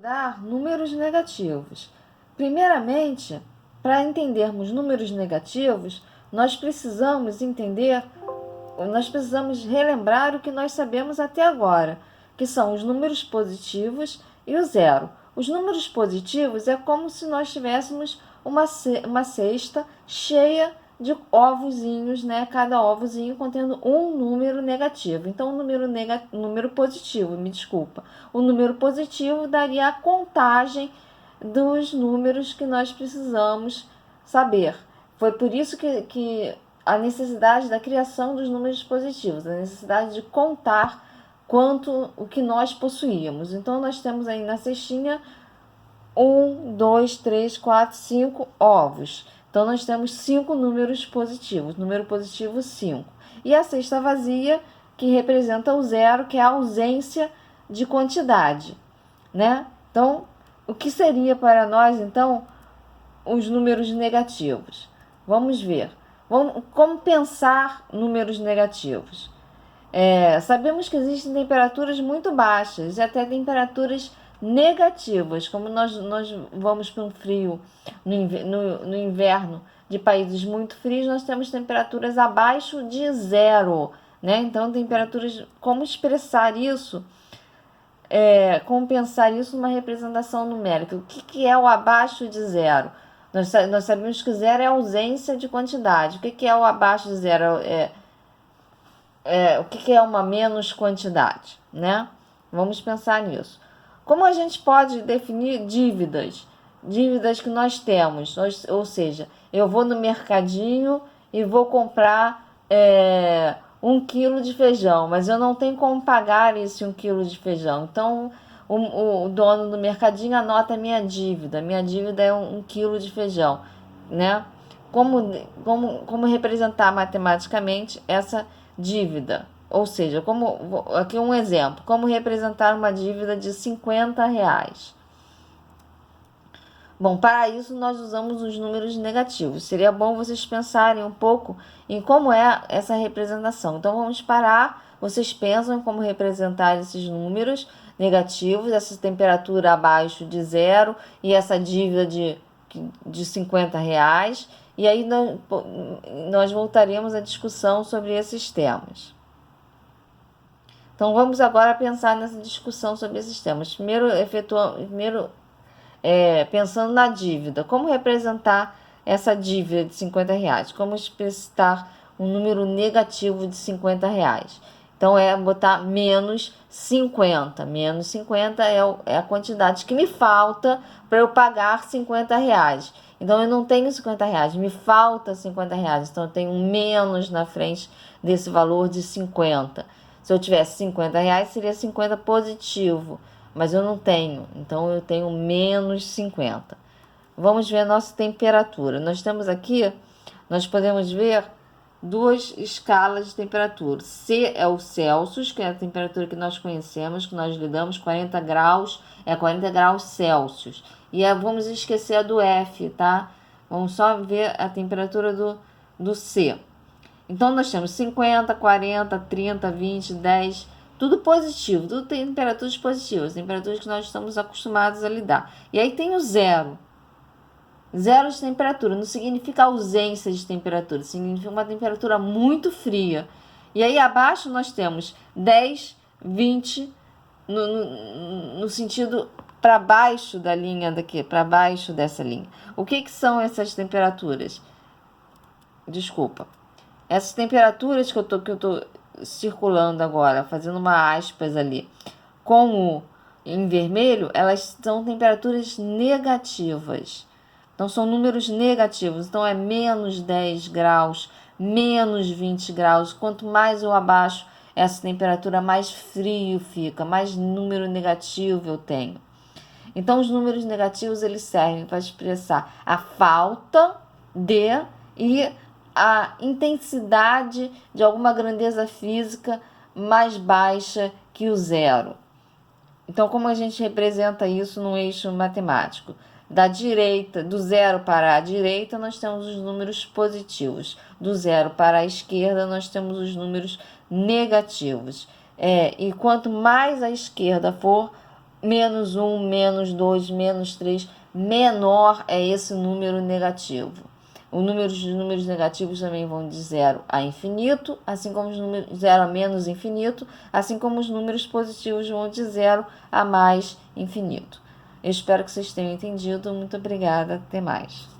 Dar números negativos. Primeiramente, para entendermos números negativos, nós precisamos relembrar o que nós sabemos até agora, que são os números positivos e o zero. Os números positivos é como se nós tivéssemos uma cesta cheia de ovozinhos, né? Cada ovozinho contendo um número negativo. Então, número positivo, me desculpa. O número positivo daria a contagem dos números que nós precisamos saber. Foi por isso que a necessidade da criação dos números positivos, a necessidade de contar o que nós possuíamos. Então, nós temos aí na cestinha 1, 2, 3, 4, 5 ovos. Então, nós temos 5 números positivos. Número positivo, 5. E a cesta vazia, que representa o zero, que é a ausência de quantidade, né? Então, o que seria para nós, então, os números negativos? Vamos ver. Como pensar números negativos? Sabemos que existem temperaturas muito baixas e até temperaturas negativas, como nós vamos para um frio no inverno de países muito frios, nós temos temperaturas abaixo de zero, né? Então, temperaturas, como expressar isso? Como pensar isso numa representação numérica? O que é o abaixo de zero? Nós sabemos que zero é ausência de quantidade. O que é o abaixo de zero? O que é uma menos quantidade, né? Vamos pensar nisso. Como a gente pode definir dívidas? Dívidas que nós temos, ou seja, eu vou no mercadinho e vou comprar 1 quilo de feijão, mas eu não tenho como pagar esse 1 quilo de feijão. Então, o dono do mercadinho anota a minha dívida. Minha dívida é 1 quilo de feijão, né? Como representar matematicamente essa dívida? Ou seja, aqui um exemplo, como representar uma dívida de R$50? Bom, para isso nós usamos os números negativos. Seria bom vocês pensarem um pouco em como é essa representação. Então vamos parar, vocês pensam em como representar esses números negativos, essa temperatura abaixo de zero e essa dívida de R$50. E aí nós voltaremos à discussão sobre esses temas. Então, vamos agora pensar nessa discussão sobre esses temas. Primeiro, pensando na dívida. Como representar essa dívida de R$50? Como expressar um número negativo de R$50? Então, botar menos 50. Menos 50 é a quantidade que me falta para eu pagar R$50. Então, eu não tenho R$50, me falta R$50. Então, eu tenho um menos na frente desse valor de 50. Se eu tivesse R$50, seria 50 positivo, mas eu não tenho, então eu tenho menos 50. Vamos ver a nossa temperatura. Nós podemos ver duas escalas de temperatura. C é o Celsius, que é a temperatura que nós conhecemos, que nós lidamos, 40 graus, é 40 graus Celsius. E vamos esquecer a do F, tá? Vamos só ver a temperatura do C. Então, nós temos 50, 40, 30, 20, 10, tudo positivo, tudo tem temperaturas positivas, temperaturas que nós estamos acostumados a lidar. E aí tem o zero. Zero de temperatura não significa ausência de temperatura, significa uma temperatura muito fria. E aí abaixo nós temos 10, 20, no sentido para baixo da linha daqui, para baixo dessa linha. O que são essas temperaturas? Desculpa. Essas temperaturas que eu tô circulando agora, fazendo uma aspas ali, em vermelho, elas são temperaturas negativas. Então, são números negativos. Então, é menos 10 graus, menos 20 graus. Quanto mais eu abaixo essa temperatura, mais frio fica, mais número negativo eu tenho. Então, os números negativos, eles servem para expressar a falta e a intensidade de alguma grandeza física mais baixa que o zero. Então, como a gente representa isso no eixo matemático? Do zero para a direita, nós temos os números positivos. Do zero para a esquerda, nós temos os números negativos. E quanto mais à esquerda for, menos 1, menos 2, menos 3, menor é esse número negativo. Os números negativos também vão de 0 a infinito, assim como os números 0 a menos infinito, assim como os números positivos vão de 0 a mais infinito. Eu espero que vocês tenham entendido. Muito obrigada. Até mais.